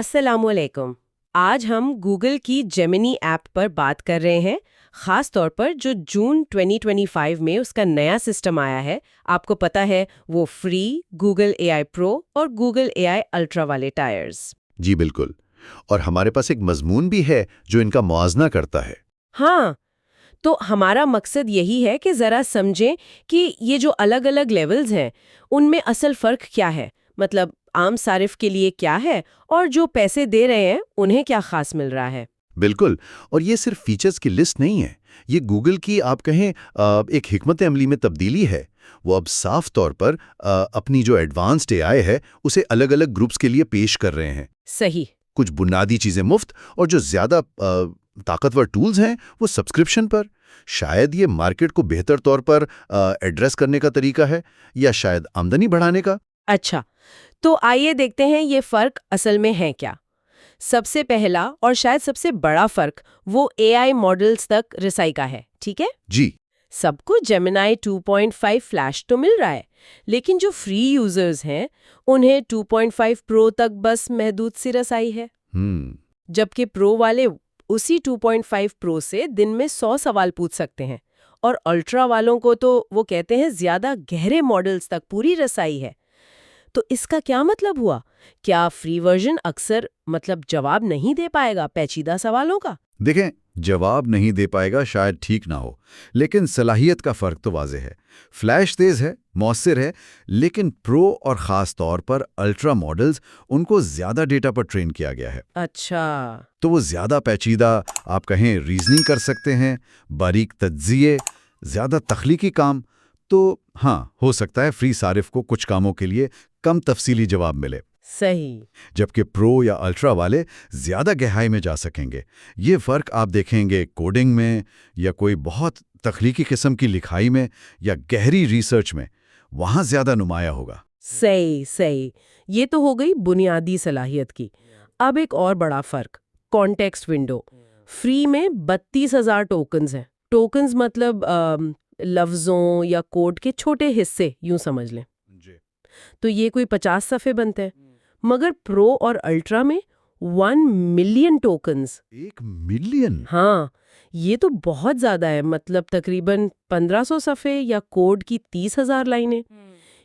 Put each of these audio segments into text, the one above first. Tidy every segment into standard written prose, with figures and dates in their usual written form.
السلام علیکم۔ آج ہم گوگل کی جیمنی ایپ پر بات کر رہے ہیں، خاص طور پر جو جون 2025 میں اس کا نیا سسٹم آیا ہے۔ آپ کو پتا ہے وہ فری گوگل اے آئی پرو اور گوگل اے آئی الٹرا والے ٹائرز۔ جی بالکل، اور ہمارے پاس ایک مضمون بھی ہے جو ان کا موازنہ کرتا ہے۔ ہاں، تو ہمارا مقصد یہی ہے کہ ذرا سمجھیں کہ یہ جو الگ الگ لیولز ہیں ان میں اصل فرق کیا ہے، مطلب عام صارف کے لیے کیا ہے اور جو پیسے دے رہے ہیں انہیں کیا خاص مل رہا ہے۔ بالکل، اور یہ صرف فیچرز کی لسٹ نہیں ہے، یہ گوگل کی آپ کہیں ایک حکمت عملی میں تبدیلی ہے۔ وہ اب صاف طور پر اپنی جو ایڈوانسڈ اے آئی ہے اسے الگ الگ گروپس کے لیے پیش کر رہے ہیں۔ صحیح۔ کچھ بنیادی چیزیں مفت اور جو زیادہ طاقتور ٹولز ہیں وہ سبسکرپشن پر۔ شاید یہ مارکیٹ کو بہتر طور پر ایڈریس کرنے کا طریقہ ہے، یا شاید آمدنی بڑھانے کا۔ اچھا، تو آئیے دیکھتے ہیں یہ فرق اصل میں ہے کیا۔ سب سے پہلا اور شاید سب سے بڑا فرق وہ اے آئی ماڈلز تک رسائی کا ہے، ٹھیک ہے؟ جی، سب کو جیمنائی 2.5 فلیش تو مل رہا ہے، لیکن جو فری یوزرز ہیں انہیں 2.5 پرو تک بس محدود سی رسائی ہے۔ جبکہ پرو والے اسی 2.5 پرو سے دن میں 100 سوال پوچھ سکتے ہیں، اور الٹرا والوں کو تو وہ کہتے ہیں زیادہ گہرے ماڈلز تک پوری رسائی ہے۔ تو اس کا کیا مطلب ہوا؟ کیا فری ورژن اکثر جواب نہیں دے پائے گا پیچیدہ سوالوں کا؟ دیکھیں، جواب نہیں دے پائے گا شاید ٹھیک نہ ہو، لیکن صلاحیت کا فرق تو واضح ہے۔ فلیش تیز ہے، مؤثر ہے، لیکن پرو اور خاص طور پر الٹرا ماڈلز ان کو زیادہ ڈیٹا پر ٹرین کیا گیا ہے۔ اچھا، تو وہ زیادہ پیچیدہ آپ کہیں ریزننگ کر سکتے ہیں، باریک تجزیے، زیادہ تخلیقی کام۔ تو ہاں، ہو سکتا ہے فری صارف کو کچھ کاموں کے لیے کم تفصیلی جواب ملے، صحیح، جبکہ پرو یا الٹرا والے زیادہ گہرائی میں جا سکیں گے۔ یہ فرق آپ دیکھیں گے کوڈنگ میں، یا کوئی بہت تخلیقی قسم کی لکھائی میں، یا گہری ریسرچ میں، وہاں زیادہ نمایاں ہوگا۔ صحیح۔ یہ تو ہو گئی بنیادی صلاحیت کی۔ اب ایک اور بڑا فرق، کانٹیکسٹ ونڈو۔ فری میں 32,000 ٹوکنز ہیں۔ ٹوکنز مطلب لفظوں یا کوڈ کے چھوٹے حصے، یوں سمجھ لیں۔ تو یہ کوئی 50 صفحے بنتے ہیں، مگر پرو اور الٹرا میں 1 ملین ٹوکنز۔ 1 ملین؟ ہاں، یہ تو بہت زیادہ ہے، تقریباً 1500 صفحے یا کوڈ کی 30,000 لائنیں۔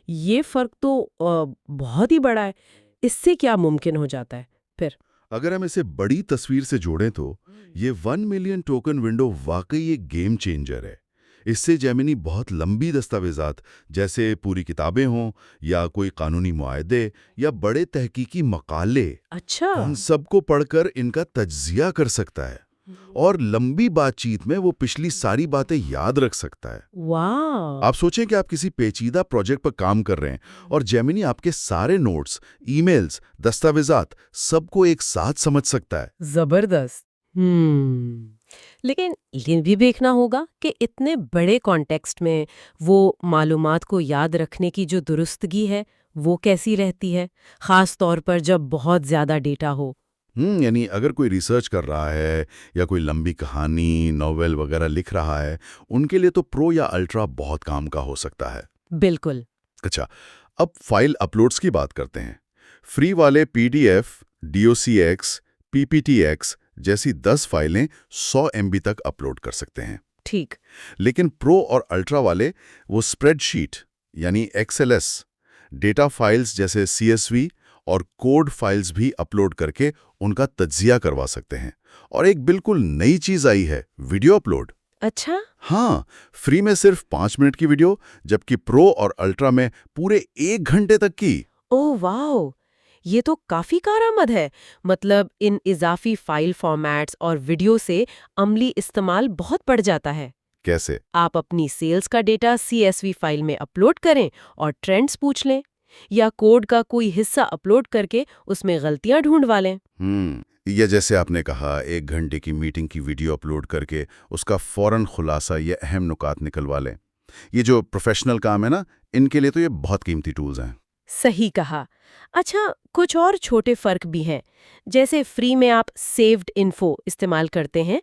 یہ فرق تو بہت ہی بڑا ہے۔ اس سے کیا ممکن ہو جاتا ہے پھر؟ اگر ہم اسے بڑی تصویر سے جوڑیں تو یہ 1 ملین ٹوکن ونڈو واقعی ایک گیم چینجر ہے۔ اس سے جیمنی بہت لمبی دستاویزات، جیسے پوری کتابیں ہوں یا کوئی قانونی معاہدے یا بڑے تحقیقی مقالے، اچھا، ان سب کو پڑھ کر ان کا تجزیہ کر سکتا ہے، اور لمبی بات چیت میں وہ پچھلی ساری باتیں یاد رکھ سکتا ہے۔ واو! آپ سوچیں کہ آپ کسی پیچیدہ پروجیکٹ پر کام کر رہے ہیں اور جیمنی آپ کے سارے نوٹس، ای میلز، دستاویزات سب کو ایک ساتھ سمجھ سکتا ہے۔ زبردست۔ لیکن یہ بھی دیکھنا ہوگا کہ اتنے بڑے کانٹیکسٹ میں وہ معلومات کو یاد رکھنے کی جو درستگی ہے وہ کیسی رہتی ہے، خاص طور پر جب بہت زیادہ ڈیٹا ہو۔ یعنی اگر کوئی ریسرچ کر رہا ہے یا کوئی لمبی کہانی، ناول وغیرہ لکھ رہا ہے، ان کے لیے تو پرو یا الٹرا بہت کام کا ہو سکتا ہے۔ بالکل۔ اچھا، اب فائل اپلوڈز کی بات کرتے ہیں۔ فری والے P D F, D O C X, P P T X جیسی 10 فائلیں 100 MB تک اپلوڈ کر سکتے ہیں۔ ٹھیک۔ لیکن پرو اور الٹرا والے وہ اسپریڈ شیٹ یعنی XLS ڈیٹا فائلز جیسے CSV اور کوڈ فائلز بھی اپلوڈ کر کے ان کا تجزیہ کروا سکتے ہیں۔ اور ایک بالکل نئی چیز آئی ہے، ویڈیو اپلوڈ۔ اچھا؟ ہاں، فری میں صرف 5 منٹ کی ویڈیو، جبکہ پرو اور الٹرا میں پورے 1 گھنٹے تک کی۔ اوہ واو! یہ تو کافی کارآمد ہے۔ ان اضافی فائل فارمیٹس اور ویڈیو سے عملی استعمال بہت بڑھ جاتا ہے۔ کیسے؟ آپ اپنی سیلز کا ڈیٹا CSV فائل میں اپلوڈ کریں اور ٹرینڈز پوچھ لیں، یا کوڈ کا کوئی حصہ اپلوڈ کر کے اس میں غلطیاں ڈھونڈوا لیں۔ یا جیسے آپ نے کہا، 1 گھنٹے کی میٹنگ کی ویڈیو اپلوڈ کر کے اس کا فوراً خلاصہ یا اہم نکات نکلوا لیں۔ یہ جو پروفیشنل کام ہے نا، ان کے لیے تو یہ بہت قیمتی ٹولز ہیں۔ صحیح کہا۔ اچھا، کچھ اور چھوٹے فرق بھی ہیں، جیسے فری میں آپ سیوڈ انفو استعمال کرتے ہیں،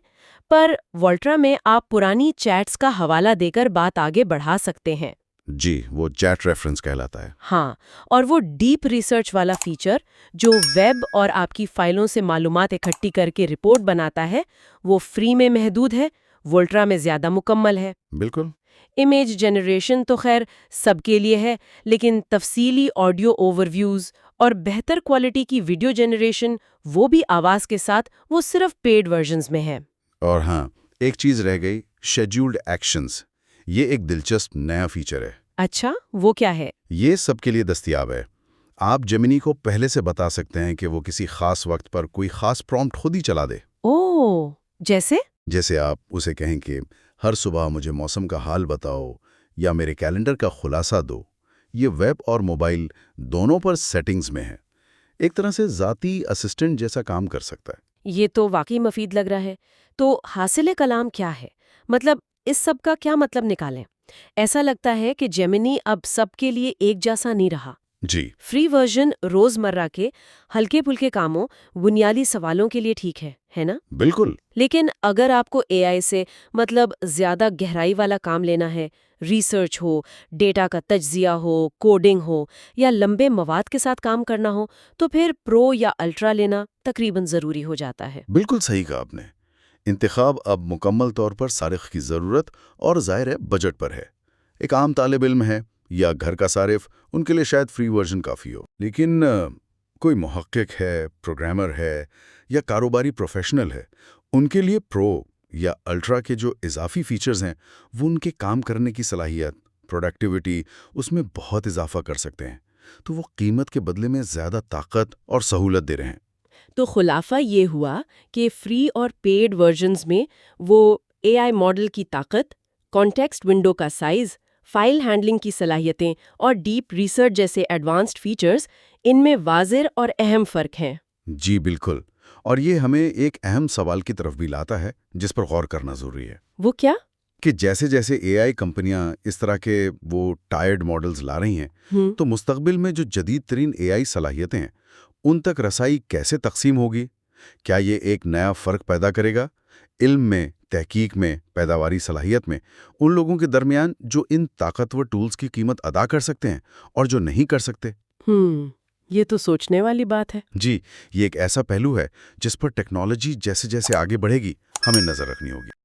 پر والٹرا میں آپ پرانی چیٹس کا حوالہ دے کر بات آگے بڑھا سکتے ہیں۔ جی، وہ چیٹ ریفرنس کہلاتا ہے۔ ہاں، اور وہ ڈیپ ریسرچ والا فیچر جو ویب اور آپ کی فائلوں سے معلومات اکٹھی کر کے رپورٹ بناتا ہے، وہ فری میں محدود ہے، وولٹرا میں زیادہ مکمل ہے۔ بالکل۔ امیج جنریشن تو خیر سب کے لیے ہے، لیکن تفصیلی آڈیو اوور ویوز اور بہتر کوالٹی کی ویڈیو جنریشن، وہ بھی آواز کے ساتھ، وہ صرف پیڈ ورژنز میں ہے۔ اور ہاں، ایک چیز رہ گئی، شیڈیولڈ ایکشنز۔ یہ ایک دلچسپ نیا فیچر ہے۔ اچھا، وہ کیا ہے؟ یہ سب کے لیے دستیاب ہے۔ آپ جیمنی کو پہلے سے بتا سکتے ہیں کہ وہ کسی خاص وقت پر کوئی خاص پرومپٹ خود ہی چلا دے۔ اوہ، جیسے؟ جیسے آپ اسے کہیں کہ ہر صبح مجھے موسم کا حال بتاؤ یا میرے کیلنڈر کا خلاصہ دو۔ یہ ویب اور موبائل دونوں پر سیٹنگز میں ہے۔ ایک طرح سے ذاتی اسسٹنٹ جیسا کام کر سکتا ہے۔ یہ تو واقعی مفید لگ رہا ہے۔ تو حاصل کلام کیا ہے؟ مطلب اس سب کا کیا مطلب نکالیں؟ ایسا لگتا ہے کہ جیمنی اب سب کے لیے ایک جیسا نہیں رہا۔ جی، فری ورژن روزمرہ کے ہلکے پھلکے کاموں، بنیادی سوالوں کے لیے ٹھیک ہے نا؟ بالکل۔ لیکن اگر آپ کو اے آئی سے مطلب زیادہ گہرائی والا کام لینا ہے، ریسرچ ہو، ڈیٹا کا تجزیہ ہو، کوڈنگ ہو یا لمبے مواد کے ساتھ کام کرنا ہو، تو پھر پرو یا الٹرا لینا تقریباً ضروری ہو جاتا ہے۔ بالکل صحیح کہا آپ نے۔ انتخاب اب مکمل طور پر صارف کی ضرورت اور ظاہر ہے بجٹ پر ہے۔ ایک عام طالب علم ہے یا گھر کا صارف، ان کے لیے شاید فری ورژن کافی ہو، لیکن کوئی محقق ہے، پروگرامر ہے یا کاروباری پروفیشنل ہے، ان کے لیے پرو یا الٹرا کے جو اضافی فیچرز ہیں وہ ان کے کام کرنے کی صلاحیت، پروڈکٹیوٹی، اس میں بہت اضافہ کر سکتے ہیں۔ تو وہ قیمت کے بدلے میں زیادہ طاقت اور سہولت دے رہے ہیں۔ تو خلاصہ یہ ہوا کہ فری اور پیڈ ورژنز میں وہ اے آئی ماڈل کی طاقت، کانٹیکسٹ ونڈو کا سائز، فائل ہینڈلنگ کی صلاحیتیں اور ڈیپ ریسرچ جیسے ایڈوانسڈ فیچرز، ان میں واضح اور اہم فرق ہیں۔ جی بالکل، اور یہ ہمیں ایک اہم سوال کی طرف بھی لاتا ہے جس پر غور کرنا ضروری ہے۔ وہ کیا؟ کہ جیسے جیسے اے آئی کمپنیاں اس طرح کے وہ ٹائرڈ ماڈلز لا رہی ہیں، تو مستقبل میں جو جدید ترین اے آئی صلاحیتیں ہیں ان تک رسائی کیسے تقسیم ہوگی؟ کیا یہ ایک نیا فرق پیدا کرے گا علم میں، تحقیق میں، پیداواری صلاحیت میں، ان لوگوں کے درمیان جو ان طاقتور ٹولز کی قیمت ادا کر سکتے ہیں اور جو نہیں کر سکتے؟ یہ تو سوچنے والی بات ہے۔ جی، یہ ایک ایسا پہلو ہے جس پر ٹیکنالوجی جیسے جیسے آگے بڑھے گی ہمیں نظر رکھنی ہوگی۔